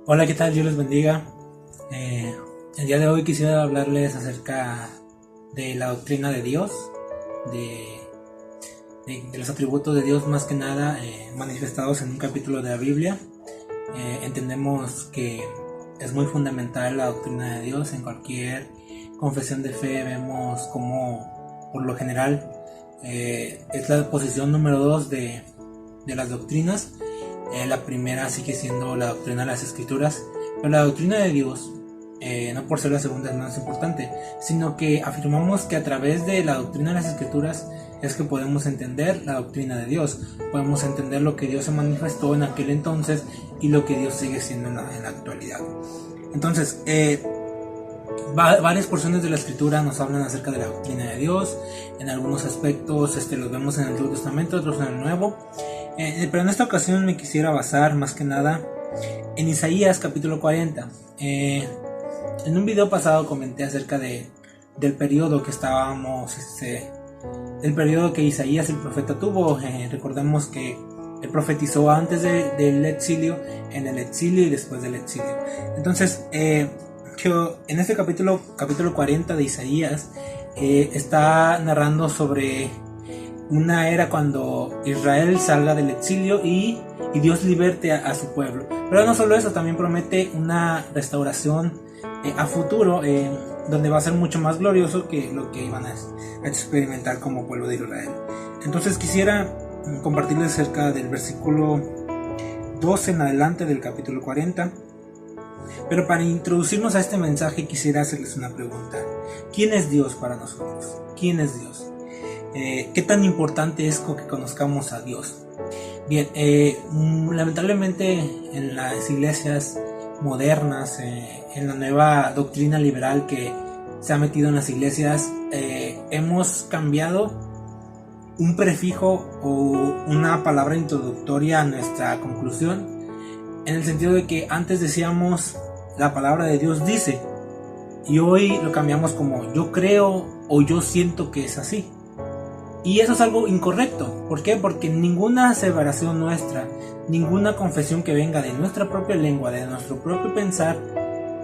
Hola, ¿qué tal? Dios les bendiga. El día de hoy quisiera hablarles acerca de la doctrina de Dios, de los atributos de Dios más que nada manifestados en un capítulo de la Biblia. Entendemos que es muy fundamental la doctrina de Dios. En cualquier confesión de fe vemos como, por lo general, es la posición número 2 de las doctrinas. La primera sigue siendo la doctrina de las Escrituras, pero la doctrina de Dios, no por ser la segunda es más importante, sino que afirmamos que a través de la doctrina de las Escrituras es que podemos entender la doctrina de Dios, podemos entender lo que Dios se manifestó en aquel entonces y lo que Dios sigue siendo en la actualidad. Entonces, varias porciones de la Escritura nos hablan acerca de la doctrina de Dios. En algunos aspectos los vemos en el Antiguo Testamento, otros en el Nuevo. Pero en esta ocasión me quisiera basar más que nada en Isaías capítulo 40. En un video pasado comenté acerca del periodo que estábamos, el periodo que Isaías el profeta tuvo. Recordemos que él profetizó antes del exilio, en el exilio y después del exilio. Entonces, en este capítulo 40 de Isaías está narrando sobre una era cuando Israel salga del exilio y Dios liberte a su pueblo. Pero no solo eso, también promete una restauración a futuro, donde va a ser mucho más glorioso que lo que iban a experimentar como pueblo de Israel. Entonces quisiera compartirles acerca del versículo 12 en adelante del capítulo 40. Pero para introducirnos a este mensaje quisiera hacerles una pregunta. ¿Quién es Dios para nosotros? ¿Quién es Dios? ¿Qué tan importante es que conozcamos a Dios? Bien, lamentablemente en las iglesias modernas, en la nueva doctrina liberal que se ha metido en las iglesias, hemos cambiado un prefijo o una palabra introductoria a nuestra conclusión, en el sentido de que antes decíamos la palabra de Dios dice, y hoy lo cambiamos como yo creo o yo siento que es así. Y eso es algo incorrecto. ¿Por qué? Porque ninguna aseveración nuestra, ninguna confesión que venga de nuestra propia lengua, de nuestro propio pensar,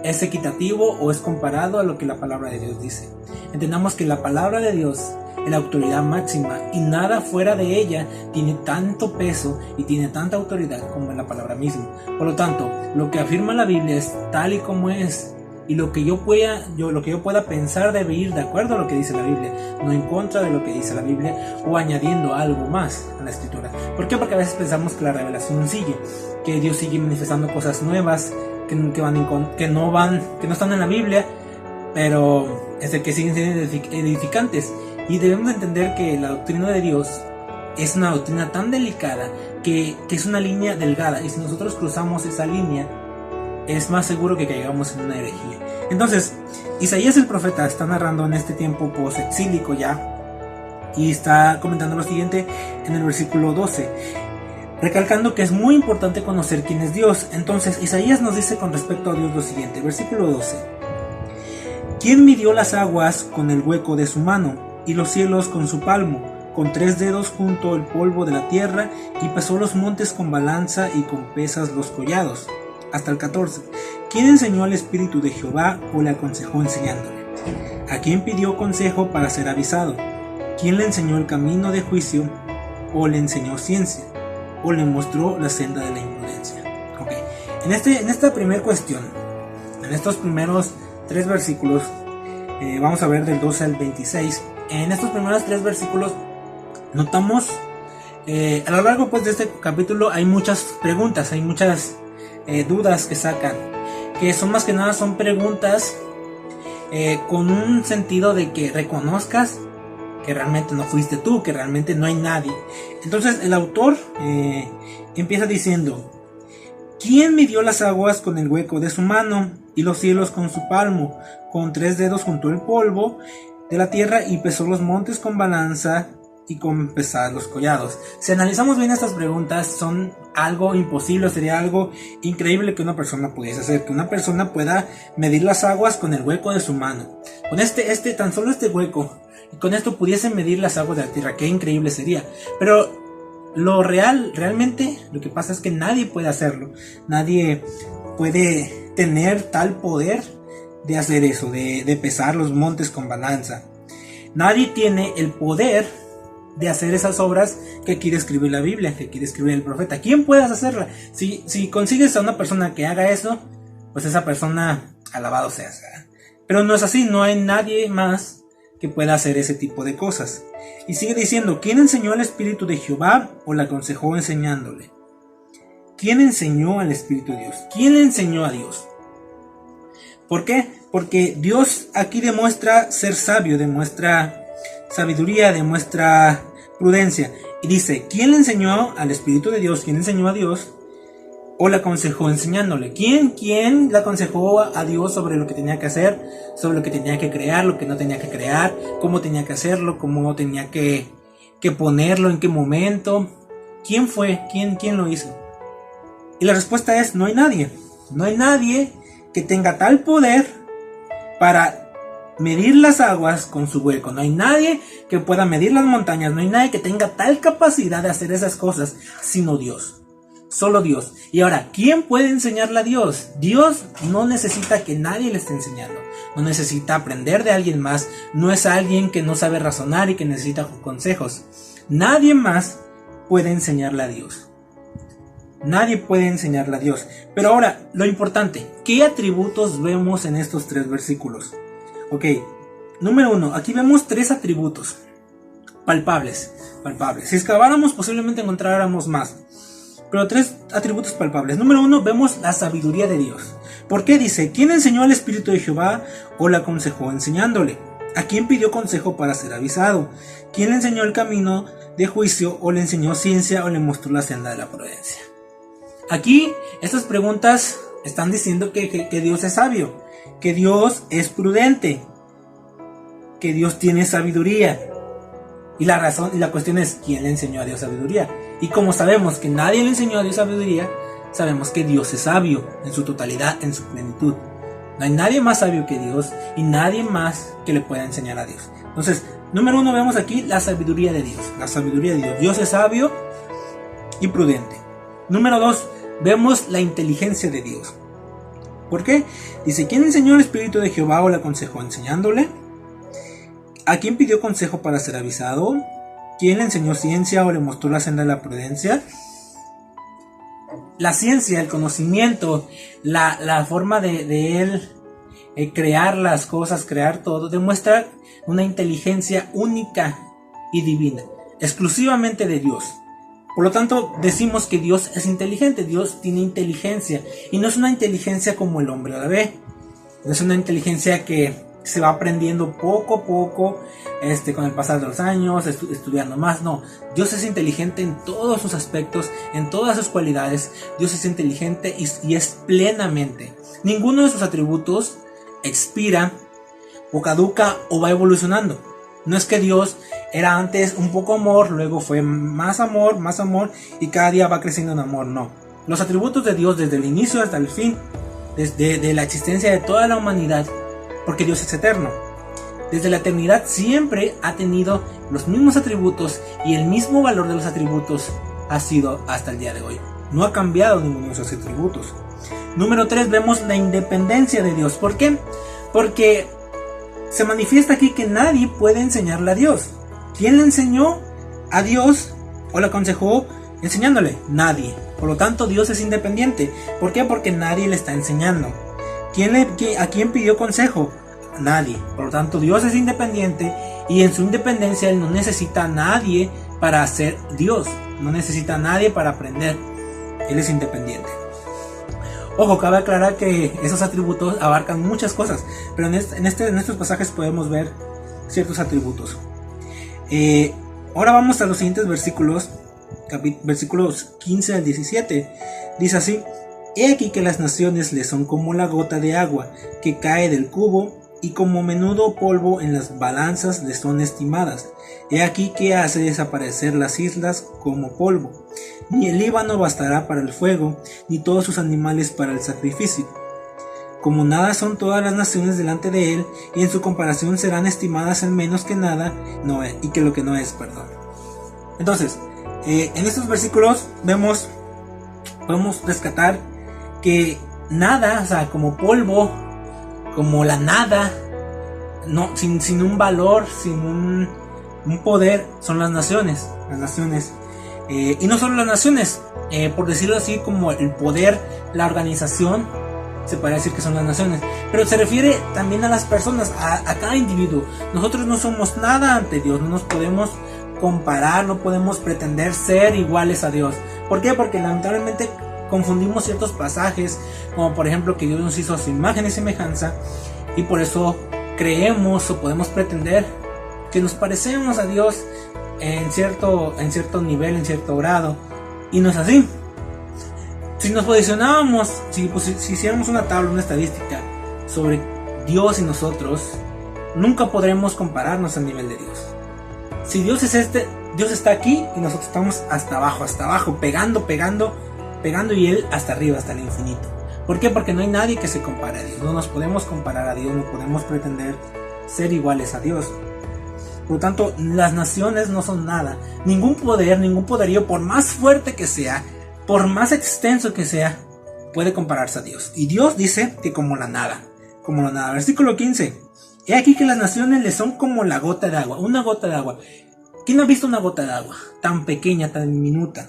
es equitativo o es comparado a lo que la palabra de Dios dice. Entendamos que la palabra de Dios es la autoridad máxima y nada fuera de ella tiene tanto peso y tiene tanta autoridad como en la palabra misma. Por lo tanto, lo que afirma la Biblia es tal y como es. Y lo que yo pueda pensar debe ir de acuerdo a lo que dice la Biblia, no en contra de lo que dice la Biblia o añadiendo algo más a la Escritura. ¿Por qué? Porque a veces pensamos que la revelación sigue, que Dios sigue manifestando cosas nuevas que no están en la Biblia, pero que siguen siendo edificantes. Y debemos entender que la doctrina de Dios es una doctrina tan delicada que es una línea delgada, y si nosotros cruzamos esa línea es más seguro que caigamos en una herejía. Entonces, Isaías el profeta está narrando en este tiempo post-exílico ya, y está comentando lo siguiente en el versículo 12, recalcando que es muy importante conocer quién es Dios. Entonces, Isaías nos dice con respecto a Dios lo siguiente, versículo 12: ¿Quién midió las aguas con el hueco de su mano, y los cielos con su palmo? Con 3 dedos juntó el polvo de la tierra, y pesó los montes con balanza, y con pesas los collados. Hasta el 14. ¿Quién enseñó al Espíritu de Jehová o le aconsejó enseñándole? ¿A quién pidió consejo para ser avisado? ¿Quién le enseñó el camino de juicio o le enseñó ciencia o le mostró la senda de la imprudencia? Okay. En esta primera cuestión, en estos primeros 3 versículos, vamos a ver del 12 al 26. En estos primeros 3 versículos notamos, a lo largo pues de este capítulo hay muchas preguntas, hay muchas dudas que sacan, que son más que nada son preguntas con un sentido de que reconozcas que realmente no fuiste tú, que realmente no hay nadie. Entonces el autor empieza diciendo: ¿quién midió las aguas con el hueco de su mano y los cielos con su palmo? Con 3 dedos juntó el polvo de la tierra y pesó los montes con balanza y con pesar los collados. Si analizamos bien estas preguntas, son algo imposible, sería algo increíble que una persona pudiese hacer, que una persona pueda medir las aguas con el hueco de su mano. Con tan solo este hueco, y con esto pudiese medir las aguas de la tierra, qué increíble sería. Pero realmente lo que pasa es que nadie puede hacerlo. Nadie puede tener tal poder de hacer eso, de pesar los montes con balanza. Nadie tiene el poder de hacer esas obras que quiere escribir la Biblia, que quiere escribir el profeta. ¿Quién puede hacerla? Si consigues a una persona que haga eso, pues esa persona, alabado sea. Pero no es así, no hay nadie más que pueda hacer ese tipo de cosas. Y sigue diciendo, ¿quién enseñó al Espíritu de Jehová o le aconsejó enseñándole? ¿Quién enseñó al Espíritu de Dios? ¿Quién le enseñó a Dios? ¿Por qué? Porque Dios aquí demuestra ser sabio, demuestra sabiduría, demuestra prudencia. Y dice, ¿quién le enseñó al Espíritu de Dios? ¿Quién enseñó a Dios? ¿O le aconsejó enseñándole? ¿Quién le aconsejó a Dios sobre lo que tenía que hacer? Sobre lo que tenía que crear, lo que no tenía que crear, cómo tenía que hacerlo, cómo tenía que ponerlo, en qué momento. ¿Quién fue? ¿Quién lo hizo? Y la respuesta es, no hay nadie. No hay nadie que tenga tal poder para medir las aguas con su hueco. No hay nadie que pueda medir las montañas. No hay nadie que tenga tal capacidad de hacer esas cosas, sino Dios. Solo Dios. Y ahora, ¿quién puede enseñarle a Dios? Dios no necesita que nadie le esté enseñando. No necesita aprender de alguien más. No es alguien que no sabe razonar y que necesita consejos. Nadie más puede enseñarle a Dios. Nadie puede enseñarle a Dios. Pero ahora, lo importante, ¿qué atributos vemos en estos 3 versículos? Ok, número 1, aquí vemos 3 atributos palpables. Si excaváramos posiblemente encontráramos más, pero 3 atributos palpables. Número 1, vemos la sabiduría de Dios. ¿Por qué? Dice, ¿quién enseñó al Espíritu de Jehová o le aconsejó enseñándole? ¿A quién pidió consejo para ser avisado? ¿Quién le enseñó el camino de juicio o le enseñó ciencia o le mostró la senda de la prudencia? Aquí estas preguntas están diciendo que Dios es sabio, que Dios es prudente, que Dios tiene sabiduría. Y la razón y la cuestión es, ¿quién le enseñó a Dios sabiduría? Y como sabemos que nadie le enseñó a Dios sabiduría, sabemos que Dios es sabio en su totalidad, en su plenitud. No hay nadie más sabio que Dios y nadie más que le pueda enseñar a Dios. Entonces, número 1, vemos aquí la sabiduría de Dios. La sabiduría de Dios. Dios es sabio y prudente. Número 2, vemos la inteligencia de Dios. ¿Por qué? Dice, ¿quién enseñó el Espíritu de Jehová o le aconsejó enseñándole? ¿A quién pidió consejo para ser avisado? ¿Quién le enseñó ciencia o le mostró la senda de la prudencia? La ciencia, el conocimiento, la forma de él crear las cosas, crear todo, demuestra una inteligencia única y divina, exclusivamente de Dios. Por lo tanto, decimos que Dios es inteligente, Dios tiene inteligencia, y no es una inteligencia como el hombre la ve. No es una inteligencia que se va aprendiendo poco a poco, con el pasar de los años, estudiando más. No, Dios es inteligente en todos sus aspectos, en todas sus cualidades. Dios es inteligente y es plenamente. Ninguno de sus atributos expira o caduca o va evolucionando. No es que Dios era antes un poco amor, luego fue más amor, y cada día va creciendo en amor. No. Los atributos de Dios desde el inicio hasta el fin, desde la existencia de toda la humanidad, porque Dios es eterno, desde la eternidad siempre ha tenido los mismos atributos y el mismo valor de los atributos ha sido hasta el día de hoy. No ha cambiado ninguno de esos atributos. Número 3, vemos la independencia de Dios. ¿Por qué? Porque se manifiesta aquí que nadie puede enseñarle a Dios. ¿Quién le enseñó a Dios o le aconsejó enseñándole? Nadie. Por lo tanto, Dios es independiente. ¿Por qué? Porque nadie le está enseñando. ¿A quién pidió consejo? Nadie. Por lo tanto, Dios es independiente y en su independencia Él no necesita a nadie para ser Dios. No necesita a nadie para aprender. Él es independiente. Ojo, cabe aclarar que esos atributos abarcan muchas cosas, pero en estos pasajes podemos ver ciertos atributos. Ahora vamos a los siguientes versículos, versículos 15 al 17. Dice así: He aquí que las naciones le son como la gota de agua que cae del cubo, y como menudo polvo en las balanzas le son estimadas. He aquí que hace desaparecer las islas como polvo. Ni el Líbano bastará para el fuego, ni todos sus animales para el sacrificio. Como nada son todas las naciones delante de él, y en su comparación serán estimadas en menos que nada, y que lo que no es, perdón. Entonces, en estos versículos podemos rescatar que nada, o sea, como polvo, como la nada, no, sin un valor, sin un poder, son las naciones. Y no solo las naciones, por decirlo así, como el poder, la organización, se puede decir que son las naciones, pero se refiere también a las personas, a cada individuo. Nosotros no somos nada ante Dios, no nos podemos comparar, no podemos pretender ser iguales a Dios. ¿Por qué? Porque lamentablemente confundimos ciertos pasajes, como por ejemplo que Dios nos hizo a su imagen y semejanza, y por eso creemos o podemos pretender que nos parecemos a Dios en cierto nivel, en cierto grado, y no es así. Si nos posicionábamos, si hiciéramos una tabla, una estadística sobre Dios y nosotros, nunca podremos compararnos al nivel de Dios. Si Dios es Dios está aquí y nosotros estamos hasta abajo, pegando y Él hasta arriba, hasta el infinito. ¿Por qué? Porque no hay nadie que se compare a Dios. No nos podemos comparar a Dios, no podemos pretender ser iguales a Dios. Por lo tanto, las naciones no son nada. Ningún poderío, por más fuerte que sea, por más extenso que sea, puede compararse a Dios. Y Dios dice que como la nada. Versículo 15. He aquí que las naciones le son como la gota de agua. Una gota de agua. ¿Quién ha visto una gota de agua tan pequeña, tan diminuta,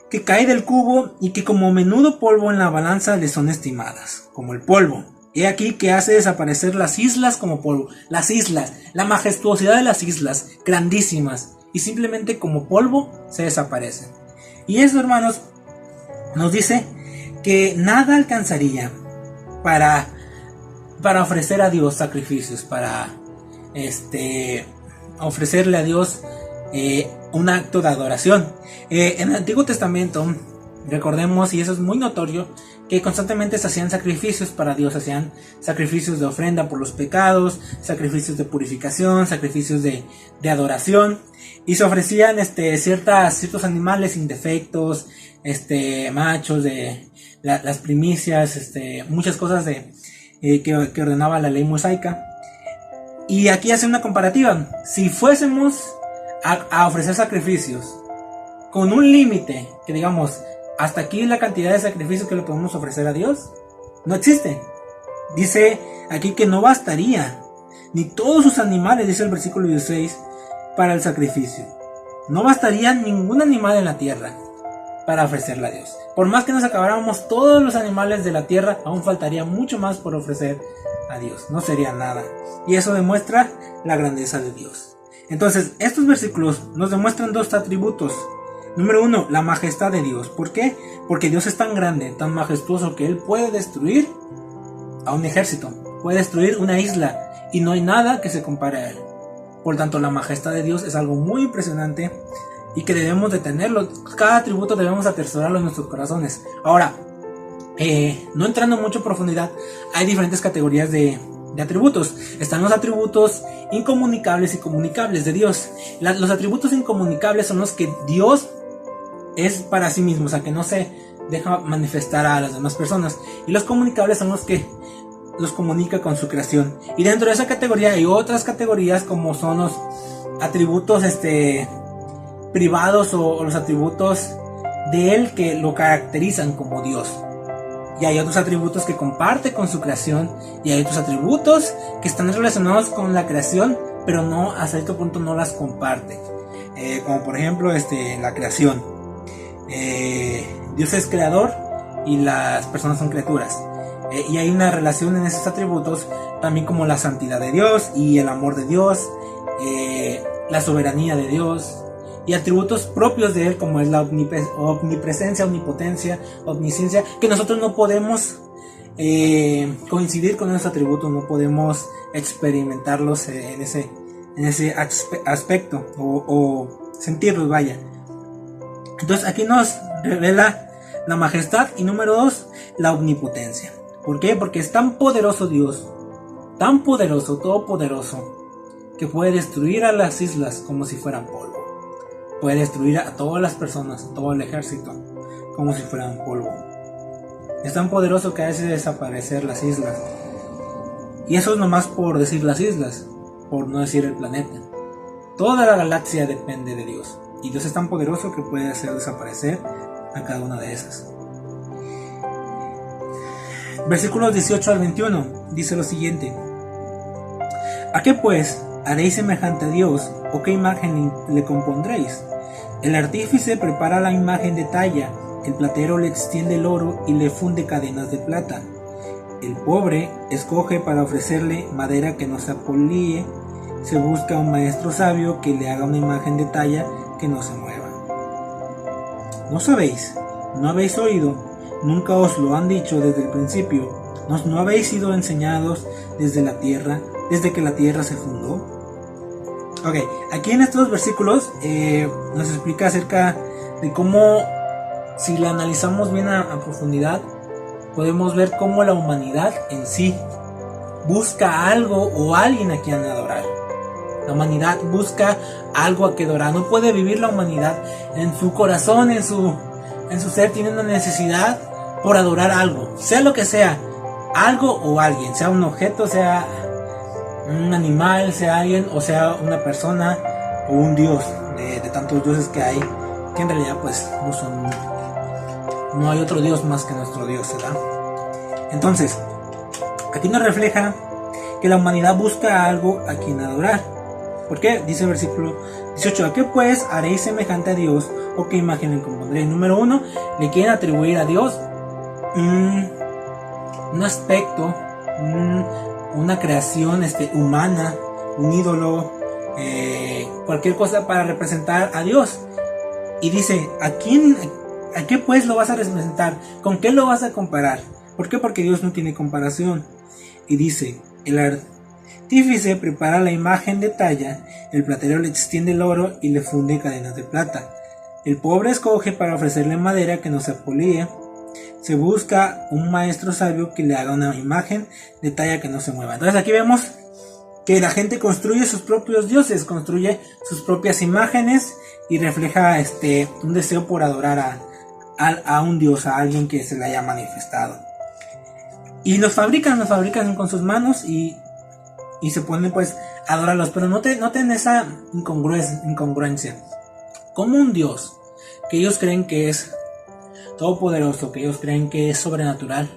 que cae del cubo y que como menudo polvo en la balanza le son estimadas? Como el polvo. He aquí que hace desaparecer las islas como polvo. Las islas, la majestuosidad de las islas, grandísimas, y simplemente como polvo se desaparecen. Y eso, hermanos, nos dice que nada alcanzaría para ofrecer a Dios sacrificios, para ofrecerle a Dios un acto de adoración. En el Antiguo Testamento, recordemos, y eso es muy notorio, que constantemente se hacían sacrificios para Dios, hacían sacrificios de ofrenda por los pecados, sacrificios de purificación, sacrificios de adoración, y se ofrecían ciertos animales sin defectos, machos, de las primicias, muchas cosas que ordenaba la ley mosaica. Y aquí hace una comparativa. Si fuésemos a ofrecer sacrificios con un límite, que digamos, hasta aquí es la cantidad de sacrificios que le podemos ofrecer a Dios, no existe. Dice aquí que no bastaría ni todos sus animales, dice el versículo 16, para el sacrificio. No bastaría ningún animal en la tierra para ofrecerle a Dios. Por más que nos acabáramos todos los animales de la tierra, aún faltaría mucho más por ofrecer a Dios. No sería nada. Y eso demuestra la grandeza de Dios. Entonces, estos versículos nos demuestran dos atributos. Número 1, la majestad de Dios. ¿Por qué? Porque Dios es tan grande, tan majestuoso, que Él puede destruir a un ejército, puede destruir una isla, y no hay nada que se compare a Él. Por tanto, la majestad de Dios es algo muy impresionante y que debemos de tenerlo. Cada atributo debemos atesorarlo en nuestros corazones. Ahora, no entrando mucho en profundidad, hay diferentes categorías de atributos. Están los atributos incomunicables y comunicables de Dios. Los atributos incomunicables son los que Dios es para sí mismo, o sea, que no se deja manifestar a las demás personas. Y los comunicables son los que los comunica con su creación. Y dentro de esa categoría hay otras categorías, como son los atributos privados, o los atributos de Él que lo caracterizan como Dios. Y hay otros atributos que comparte con su creación, y hay otros atributos que están relacionados con la creación, pero no, a cierto punto no las comparte. Como por ejemplo la creación. Dios es creador y las personas son criaturas. Y hay una relación en esos atributos, también como la santidad de Dios y el amor de Dios, la soberanía de Dios, y atributos propios de Él, como es la omnipresencia, omnipotencia, omnisciencia, que nosotros no podemos coincidir con esos atributos, no podemos experimentarlos en ese aspecto, o sentirlos, vaya. Entonces aquí nos revela la majestad. Y número 2, la omnipotencia. ¿Por qué? Porque es tan poderoso Dios, tan poderoso, todopoderoso, que puede destruir a las islas como si fueran polvo. Puede destruir a todas las personas, a todo el ejército, como si fueran polvo. Es tan poderoso que hace desaparecer las islas. Y eso es nomás por decir las islas, por no decir el planeta. Toda la galaxia depende de Dios. Y Dios es tan poderoso que puede hacer desaparecer a cada una de esas. Versículos 18 al 21 dice lo siguiente: ¿A qué pues haréis semejante a Dios, o qué imagen le compondréis? El artífice prepara la imagen de talla, el platero le extiende el oro y le funde cadenas de plata. El pobre escoge para ofrecerle madera que no se apolíe, se busca un maestro sabio que le haga una imagen de talla que no se mueva. ¿No sabéis? ¿No habéis oído? ¿Nunca os lo han dicho desde el principio? ¿No habéis sido enseñados desde la tierra, desde que la tierra se fundó? Ok, aquí en estos versículos nos explica acerca de cómo, si la analizamos bien a profundidad, podemos ver cómo la humanidad en sí busca algo o alguien a quien adorar. La humanidad busca algo a que adorar. No puede vivir la humanidad en su corazón, en su ser, tiene una necesidad por adorar algo, sea lo que sea, algo o alguien, sea un objeto, sea un animal, sea alguien o sea una persona o un dios, de tantos dioses que hay, que en realidad pues no hay otro dios más que nuestro Dios, ¿verdad? Entonces, aquí nos refleja que la humanidad busca algo a quien adorar. ¿Por qué? Dice el versículo 18: ¿A qué pues haréis semejante a Dios, o qué imagen le compondréis? Número 1, le quieren atribuir a Dios un aspecto, una creación humana, un ídolo, cualquier cosa para representar a Dios. Y dice, ¿a qué pues lo vas a representar? ¿Con qué lo vas a comparar? ¿Por qué? Porque Dios no tiene comparación. Y dice, el artífice prepara la imagen de talla, el platero le extiende el oro y le funde cadenas de plata. El pobre escoge para ofrecerle madera que no se apolíe, se busca un maestro sabio que le haga una imagen de talla que no se mueva. Entonces aquí vemos que la gente construye sus propios dioses, construye sus propias imágenes y refleja un deseo por adorar a un dios, a alguien que se le haya manifestado. Y los fabrican con sus manos y se ponen pues a adorarlos. Pero noten esa incongruencia. Como un dios que ellos creen que es todopoderoso, que ellos creen que es sobrenatural,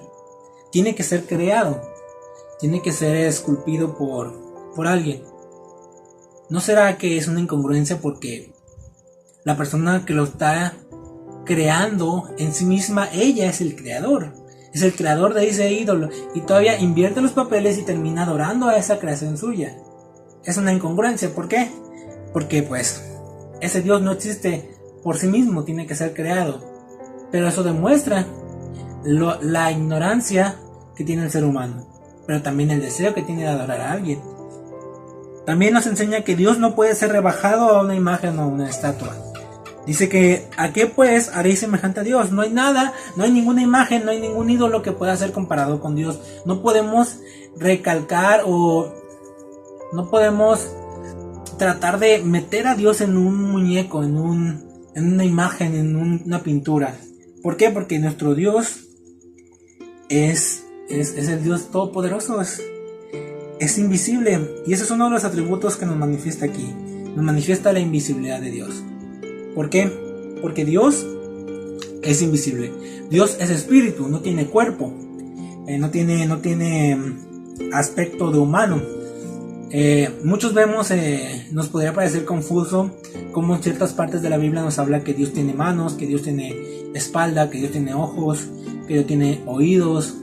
tiene que ser creado, tiene que ser esculpido por alguien. ¿No será que es una incongruencia porque la persona que lo está creando en sí misma, ella es el creador? Es el creador de ese ídolo y todavía invierte los papeles y termina adorando a esa creación suya. Es una incongruencia. ¿Por qué? Porque pues ese Dios no existe por sí mismo, tiene que ser creado. Pero eso demuestra la ignorancia que tiene el ser humano, pero también el deseo que tiene de adorar a alguien. También nos enseña que Dios no puede ser rebajado a una imagen o a una estatua. Dice que ¿a qué pues haréis semejante a Dios? No hay nada, no hay ninguna imagen, no hay ningún ídolo que pueda ser comparado con Dios. No podemos recalcar o no podemos tratar de meter a Dios en un muñeco, en una imagen, en una pintura. ¿Por qué? Porque nuestro Dios es el Dios todopoderoso, es invisible. Y ese es uno de los atributos que nos manifiesta aquí. Nos manifiesta la invisibilidad de Dios. ¿Por qué? Porque Dios es invisible. Dios es espíritu, no tiene cuerpo, no tiene aspecto de humano. Muchos vemos, nos podría parecer confuso como en ciertas partes de la Biblia nos habla que Dios tiene manos, que Dios tiene espalda, que Dios tiene ojos, que Dios tiene oídos,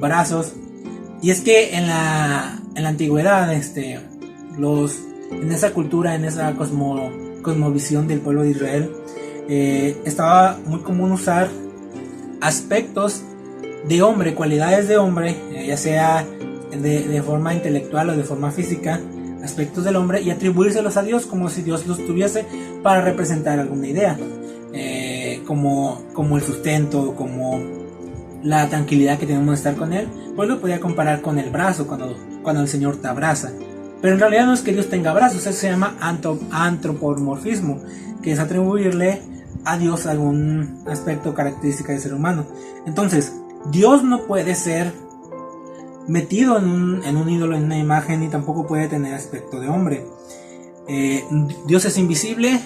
brazos. Y es que en la antigüedad, en esa cultura, en esa cosmovisión del pueblo de Israel, estaba muy común usar aspectos de hombre, cualidades de hombre, ya sea de forma intelectual o de forma física, aspectos del hombre, y atribuírselos a Dios como si Dios los tuviese para representar alguna idea, como el sustento, como la tranquilidad que tenemos de estar con Él. Pues lo podía comparar con el brazo cuando el Señor te abraza. Pero en realidad no es que Dios tenga brazos, eso se llama antropomorfismo, que es atribuirle a Dios algún aspecto o característica del ser humano. Entonces, Dios no puede ser metido en un ídolo, en una imagen, y tampoco puede tener aspecto de hombre. Dios es invisible,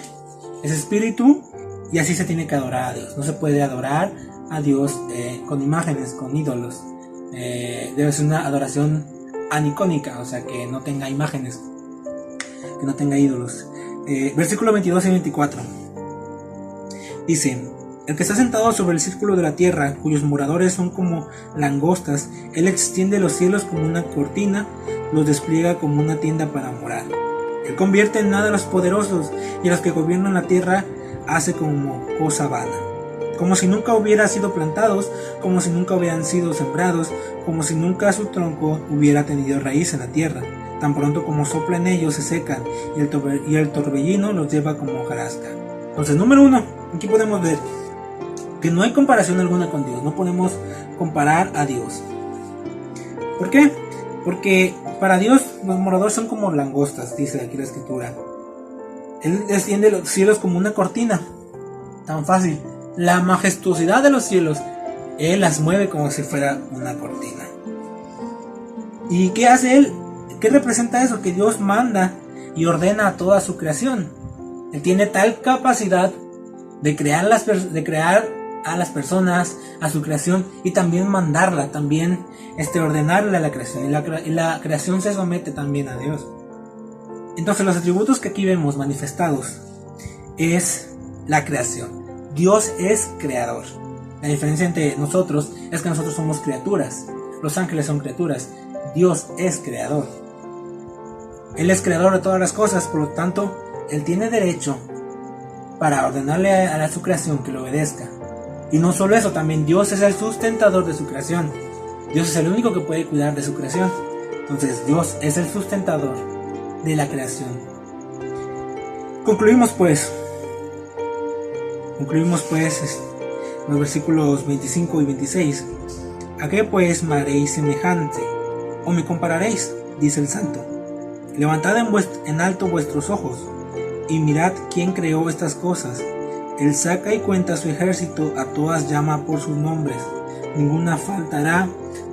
es espíritu, y así se tiene que adorar a Dios. No se puede adorar a Dios con imágenes, con ídolos. debe ser una adoración anicónica, o sea, que no tenga imágenes, que no tenga ídolos. Versículo 22 y 24 dice: el que está sentado sobre el círculo de la tierra, cuyos moradores son como langostas, él extiende los cielos como una cortina, los despliega como una tienda para morar. Él convierte en nada a los poderosos, y a los que gobiernan la tierra hace como cosa vana. Como si nunca hubieran sido plantados, como si nunca hubieran sido sembrados, como si nunca su tronco hubiera tenido raíz en la tierra. Tan pronto como sopla en ellos se secan, y el torbellino los lleva como hojarasca. Entonces, número 1, aquí podemos ver que no hay comparación alguna con Dios. No podemos comparar a Dios. ¿Por qué? Porque para Dios los moradores son como langostas, dice aquí la escritura. Él extiende los cielos como una cortina. Tan fácil. La majestuosidad de los cielos, Él las mueve como si fuera una cortina. ¿Y qué hace Él? ¿Qué representa eso? Que Dios manda y ordena a toda su creación. Él tiene tal capacidad de crear a las personas, a su creación, y también mandarla, también ordenarle a la creación, y la creación se somete también a Dios. Entonces los atributos que aquí vemos manifestados es la creación. Dios es creador. La diferencia entre nosotros es que nosotros somos criaturas, los ángeles son criaturas, Dios es creador. Él es creador de todas las cosas, por lo tanto Él tiene derecho para ordenarle a su creación que lo obedezca. Y no solo eso, también Dios es el sustentador de su creación. Dios es el único que puede cuidar de su creación. Entonces Dios es el sustentador de la creación. Concluimos pues los versículos 25 y 26. ¿A qué pues me haréis semejante? ¿O me compararéis? Dice el Santo. Levantad en alto vuestros ojos, y mirad quién creó estas cosas. Él saca y cuenta su ejército, a todas llama por sus nombres. Ninguna faltará,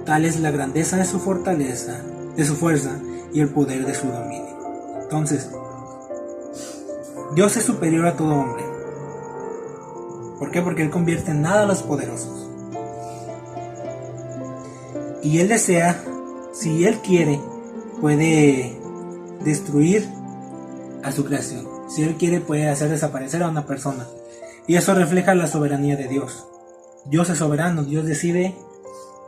tal es la grandeza de su fortaleza, de su fuerza y el poder de su dominio. Entonces, Dios es superior a todo hombre. ¿Por qué? Porque Él convierte en nada a los poderosos. Y Él desea, si Él quiere, puede destruir a su creación. Si Él quiere, puede hacer desaparecer a una persona. Y eso refleja la soberanía de Dios. Dios es soberano. Dios decide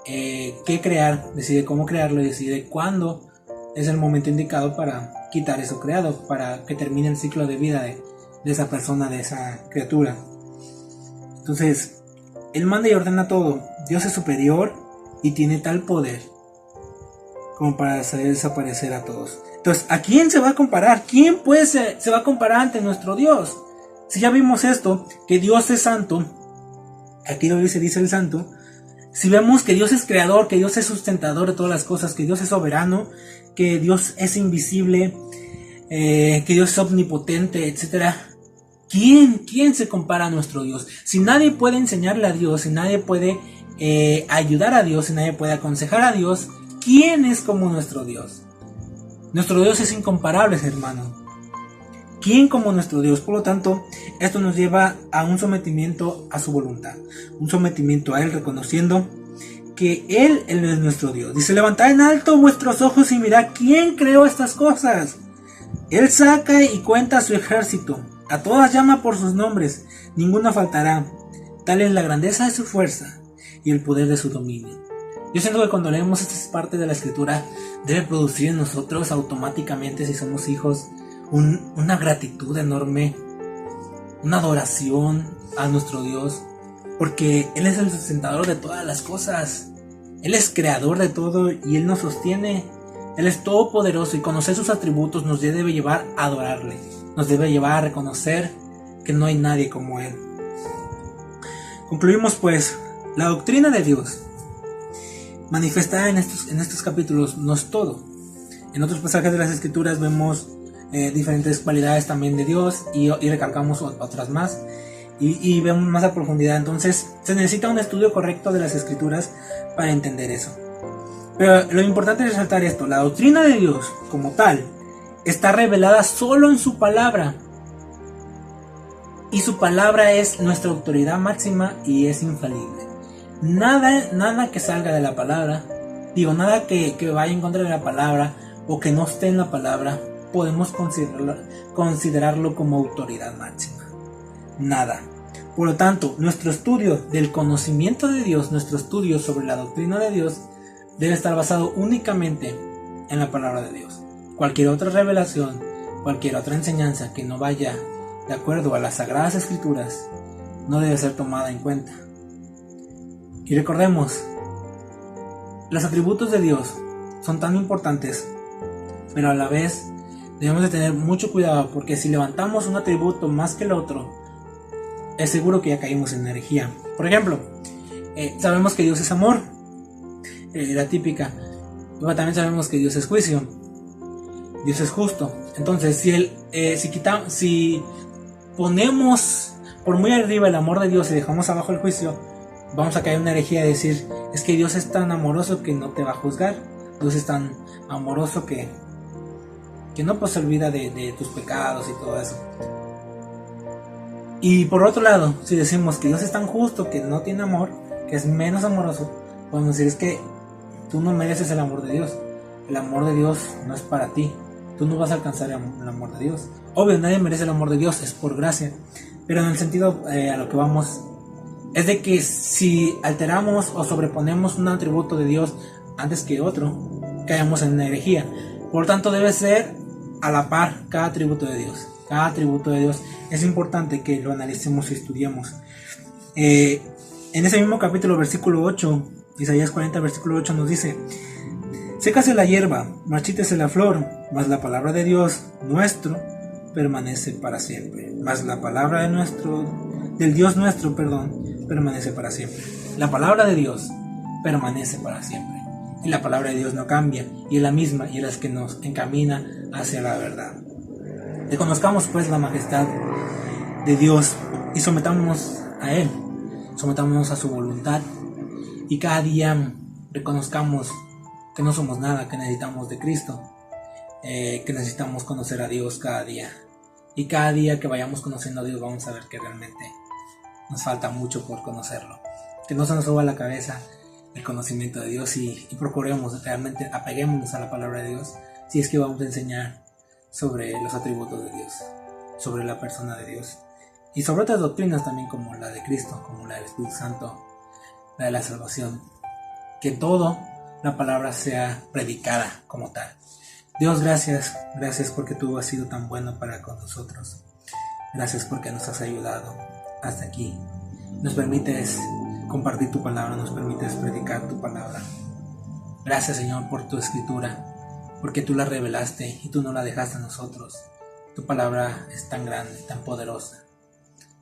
qué crear, decide cómo crearlo, y decide cuándo es el momento indicado para quitar eso creado, para que termine el ciclo de vida de esa persona, de esa criatura. Entonces, Él manda y ordena todo. Dios es superior y tiene tal poder como para hacer desaparecer a todos. Entonces, ¿a quién se va a comparar? ¿Quién pues se va a comparar ante nuestro Dios? Si ya vimos esto, que Dios es santo, aquí lo dice el Santo. Si vemos que Dios es creador, que Dios es sustentador de todas las cosas, que Dios es soberano, que Dios es invisible, que Dios es omnipotente, etc. ¿Quién se compara a nuestro Dios? Si nadie puede enseñarle a Dios, si nadie puede ayudar a Dios, si nadie puede aconsejar a Dios, ¿quién es como nuestro Dios? Nuestro Dios es incomparable, hermano. ¿Quién como nuestro Dios? Por lo tanto, esto nos lleva a un sometimiento a su voluntad, un sometimiento a Él, reconociendo que Él es nuestro Dios. Dice: levantad en alto vuestros ojos y mirad quién creó estas cosas. Él saca y cuenta a su ejército, a todas llama por sus nombres, ninguna faltará. Tal es la grandeza de su fuerza y el poder de su dominio. Yo siento que cuando leemos esta parte de la escritura, debe producir en nosotros automáticamente, si somos hijos, una gratitud enorme, una adoración a nuestro Dios, porque Él es el sustentador de todas las cosas. Él es creador de todo y Él nos sostiene. Él es todopoderoso, y conocer sus atributos nos debe llevar a adorarle, nos debe llevar a reconocer que no hay nadie como Él. Concluimos pues, la doctrina de Dios manifestada en estos capítulos no es todo. En otros pasajes de las escrituras vemos diferentes cualidades también de Dios, y recalcamos otras más, y vemos más a profundidad. Entonces se necesita un estudio correcto de las escrituras para entender eso. Pero lo importante es resaltar esto: la doctrina de Dios como tal está revelada solo en su palabra, y su palabra es nuestra autoridad máxima y es infalible. Nada que salga de la palabra Digo, nada que vaya en contra de la palabra o que no esté en la palabra, podemos considerarlo como autoridad máxima. Nada. Por lo tanto, nuestro estudio del conocimiento de Dios, nuestro estudio sobre la doctrina de Dios, debe estar basado únicamente en la palabra de Dios. Cualquier otra revelación, cualquier otra enseñanza que no vaya de acuerdo a las Sagradas Escrituras, no debe ser tomada en cuenta. Y recordemos, los atributos de Dios son tan importantes, pero a la vez debemos de tener mucho cuidado, porque si levantamos un atributo más que el otro, es seguro que ya caímos en herejía. Por ejemplo, sabemos que Dios es amor, la típica, pero también sabemos que Dios es juicio, Dios es justo. Entonces, si ponemos por muy arriba el amor de Dios y dejamos abajo el juicio, vamos a caer en una herejía de decir, es que Dios es tan amoroso que no te va a juzgar. Dios es tan amoroso que no pues, se olvida de tus pecados y todo eso. Y por otro lado, si decimos que Dios es tan justo que no tiene amor, que es menos amoroso, podemos decir, es que tú no mereces el amor de Dios. El amor de Dios no es para ti. Tú no vas a alcanzar el amor de Dios. Obvio, nadie merece el amor de Dios, es por gracia. Pero en el sentido a lo que vamos, es de que si alteramos o sobreponemos un atributo de Dios antes que otro, caemos en una herejía. Por tanto, debe ser a la par cada atributo de Dios. Cada atributo de Dios es importante que lo analicemos y estudiemos. En ese mismo capítulo, versículo 8, Isaías 40, versículo 8 nos dice: sécase la hierba, marchítese la flor, mas la palabra de Dios nuestro permanece para siempre. Mas la palabra del Dios nuestro, permanece para siempre. La palabra de Dios permanece para siempre. Y la palabra de Dios no cambia, y es la misma, y es la que nos encamina hacia la verdad. Reconozcamos pues la majestad de Dios y sometámonos a Él, sometámonos a su voluntad, y cada día reconozcamos que no somos nada, que necesitamos de Cristo, que necesitamos conocer a Dios cada día. Y cada día que vayamos conociendo a Dios vamos a ver que realmente nos falta mucho por conocerlo. Que no se nos suba a la cabeza el conocimiento de Dios y procuremos realmente, apeguémonos a la palabra de Dios si es que vamos a enseñar sobre los atributos de Dios, sobre la persona de Dios y sobre otras doctrinas también como la de Cristo, como la del Espíritu Santo, la de la salvación. Que todo la palabra sea predicada como tal. Dios, gracias porque tú has sido tan bueno para con nosotros. Gracias porque nos has ayudado hasta aquí. Nos permites compartir tu palabra, nos permites predicar tu palabra. Gracias, Señor, por tu escritura, porque tú la revelaste y tú no la dejaste a nosotros. Tu palabra es tan grande, tan poderosa.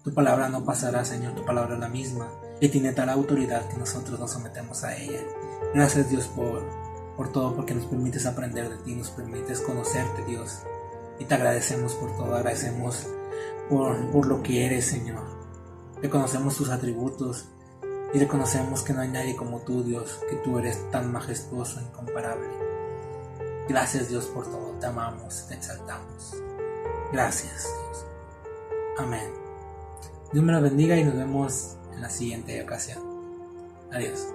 Tu palabra no pasará, Señor, tu palabra es la misma y tiene tal autoridad que nosotros nos sometemos a ella. Gracias, Dios, por todo, porque nos permites aprender de ti, nos permites conocerte, Dios. Y te agradecemos por todo, agradecemos por lo que eres, Señor. Reconocemos tus atributos y reconocemos que no hay nadie como tú, Dios, que tú eres tan majestuoso e incomparable. Gracias, Dios, por todo. Te amamos, te exaltamos. Gracias, Dios. Amén. Dios me lo bendiga y nos vemos en la siguiente ocasión. Adiós.